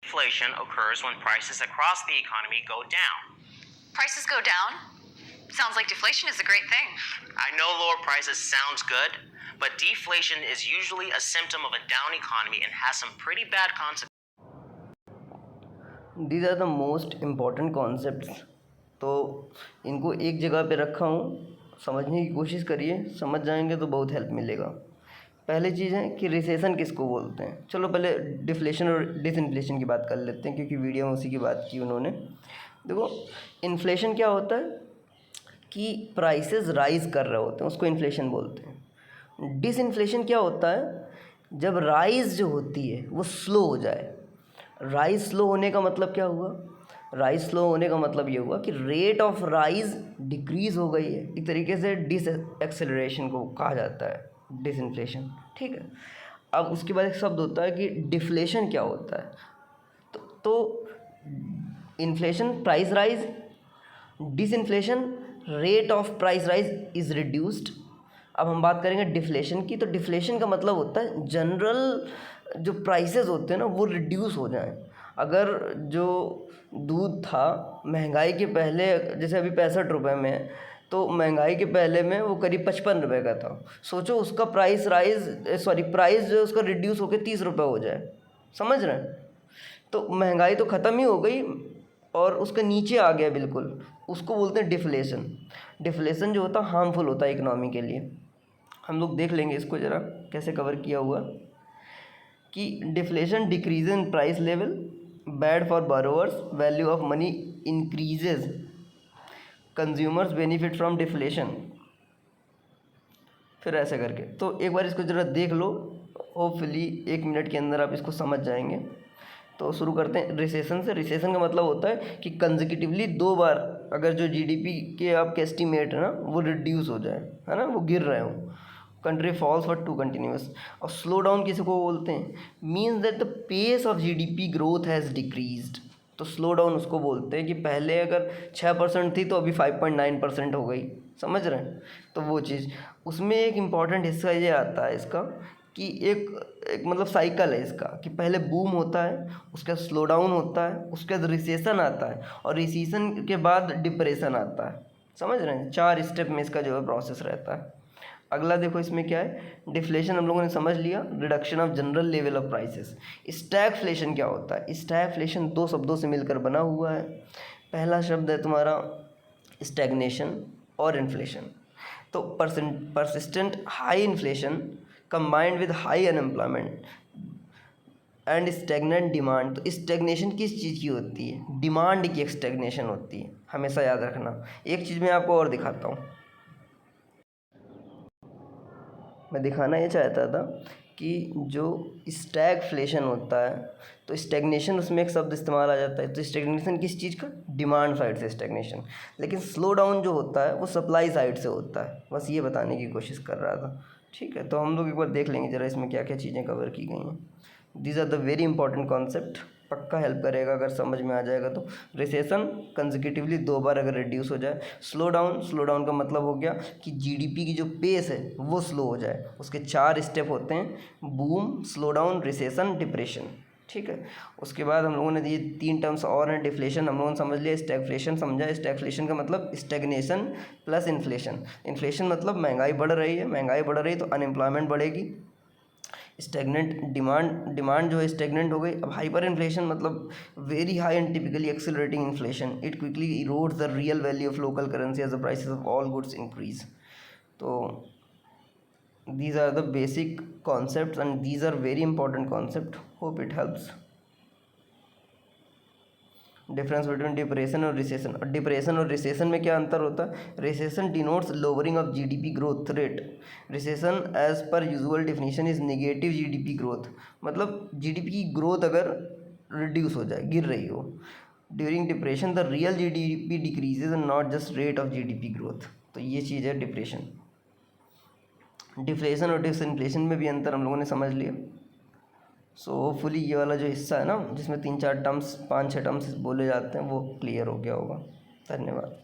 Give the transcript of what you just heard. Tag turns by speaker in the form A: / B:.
A: Deflation occurs when prices across the economy go down.
B: Prices go down? Sounds like deflation is a great thing.
A: I know lower prices sounds good, but deflation is usually a symptom of a down economy and has some pretty bad consequences.
C: These are the most important concepts. तो इनको एक जगह पे रखा हूँ, समझने की कोशिश करिए, समझ जाएंगे तो बहुत हेल्प मिलेगा। पहली चीज़ है कि रिसेशन किसको बोलते हैं। चलो पहले डिफ्लेशन और डिसइन्फ्लेशन की बात कर लेते हैं, क्योंकि वीडियो में उसी की बात की उन्होंने। देखो, इन्फ्लेशन क्या होता है कि प्राइसेस राइज़ कर रहे होते हैं, उसको इन्फ्लेशन बोलते हैं। डिसइन्फ्लेशन क्या होता है, जब राइज़ जो होती है वो स्लो हो जाए। राइज़ स्लो होने का मतलब क्या हुआ, राइज़ स्लो होने का मतलब ये हुआ कि रेट ऑफ राइज़ डिक्रीज़ हो गई है। एक तरीके से डिस एक्सेलरेशन को कहा जाता है, डिसइन्फ्लेशन। ठीक है, अब उसके बाद एक शब्द होता है कि डिफ्लेशन क्या होता है। तो inflation price rise, disinflation rate of price rise is reduced. अब हम बात करेंगे डिफ्लेशन की, तो डिफ्लेशन का मतलब होता है जनरल जो प्राइसेस होते हैं ना वो रिड्यूस हो जाएं। अगर जो दूध था महंगाई के पहले, जैसे अभी 65 रुपये में है, तो महंगाई के पहले में वो करीब 55 रुपये का था। सोचो उसका प्राइस जो उसका रिड्यूस होकर 30 रुपये हो जाए, समझ रहे हैं। तो महंगाई तो ख़त्म ही हो गई और उसके नीचे आ गया बिल्कुल, उसको बोलते हैं डिफ्लेशन। डिफ्लेशन जो होता है हार्मफुल होता है इकोनॉमी के लिए। हम लोग देख लेंगे इसको ज़रा कैसे कवर किया हुआ कि deflation decrease in price level, bad for borrowers, value of money increases, consumers benefit from deflation. फिर ऐसे करके तो एक बार इसको ज़रा देख लो, होपफुली 1 मिनट के अंदर आप इसको समझ जाएंगे। तो शुरू करते हैं रिसेशन से। रिसेशन का मतलब होता है कि कंसेक्यूटिवली 2 बार अगर जो जीडीपी के आपके एस्टीमेट है ना वो रिड्यूस हो जाए, है ना, वो गिर रहे हो, कंट्री फॉल्स फॉर 2 कंटिन्यूस। और स्लो डाउन किसी को बोलते हैं, means that the pace of GDP growth has decreased. तो स्लो डाउन उसको बोलते हैं कि पहले अगर 6% थी तो अभी 5.9% हो गई, समझ रहे हैं। तो वो चीज़ उसमें एक इम्पॉर्टेंट हिस्सा ये आता है इसका कि एक मतलब साइकिल है इसका कि पहले बूम होता है, उसके बाद स्लो डाउन होता है, उसके बाद रिसेशन आता है और रिसेशन के बाद डिप्रेशन आता है, समझ रहे हैं। 4 स्टेप में इसका जो है प्रोसेस रहता है। अगला देखो इसमें क्या है, डिफ्लेशन हम लोगों ने समझ लिया, reduction of general level of prices. Stagflation क्या होता है, स्टैगफ्लेशन 2 शब्दों से मिलकर बना हुआ है। पहला शब्द है तुम्हारा स्टैग्नेशन और इन्फ्लेशन। तो persistent high inflation combined with high unemployment and stagnant demand. तो स्टेगनेशन किस चीज़ की होती है, डिमांड की स्टेगनेशन होती है, हमेशा याद रखना। एक चीज़ मैं आपको और दिखाता हूँ, मैं दिखाना ये चाहता था कि जो स्टैगफ्लेशन होता है तो स्टैग्नेशन उसमें एक शब्द इस्तेमाल आ जाता है। तो स्टैग्नेशन किस चीज़ का, डिमांड साइड से स्टैग्नेशन। लेकिन स्लो डाउन जो होता है वो सप्लाई साइड से होता है, बस ये बताने की कोशिश कर रहा था। ठीक है, तो हम लोग एक बार देख लेंगे ज़रा इसमें क्या क्या चीज़ें कवर की गई हैं। These are the very important concept, पक्का हेल्प करेगा अगर समझ में आ जाएगा तो। रिसेशन कंसेक्यूटिवली 2 बार अगर रिड्यूस हो जाए। स्लो डाउन का मतलब हो गया कि जीडीपी की जो पेस है वो स्लो हो जाए। उसके 4 स्टेप होते हैं, boom, slow down, recession, depression. ठीक है, उसके बाद हम लोगों ने ये 3 टर्म्स और हैं। डिफ्लेशन हम लोगों ने समझ लिया, स्टैगफ्लेशन समझा। स्टैगफ्लेशन का मतलब स्टैग्नेशन प्लस इन्फ्लेशन। इन्फ्लेशन मतलब महंगाई बढ़ रही है तो अनएम्प्लॉयमेंट बढ़ेगी। स्टेगनेंट डिमांड जो है स्टेगनेंट हो गई। अब हाइपर इन्फ्लेशन मतलब very high and typically accelerating inflation, it quickly erodes the real value of local currency as the prices of all goods increase. तो these are the basic concepts and these are very important concept, hope it helps। Difference between depression और recession. और depression और recession में क्या अंतर होता है, recession denotes lowering of GDP growth rate. Recession as per usual definition is negative GDP growth, मतलब GDP की ग्रोथ अगर रिड्यूस हो जाए, गिर रही हो। During depression the real GDP decreases and not just rate of GDP growth. तो ये चीज़ है डिप्रेशन। डिफ्लेशन और डिसइन्फ्लेशन में भी अंतर हम लोगों ने समझ लिया। सो होपफुली ये वाला जो हिस्सा है ना जिसमें 3-4 टर्म्स 5-6 टर्म्स बोले जाते हैं वो क्लियर हो गया होगा। धन्यवाद।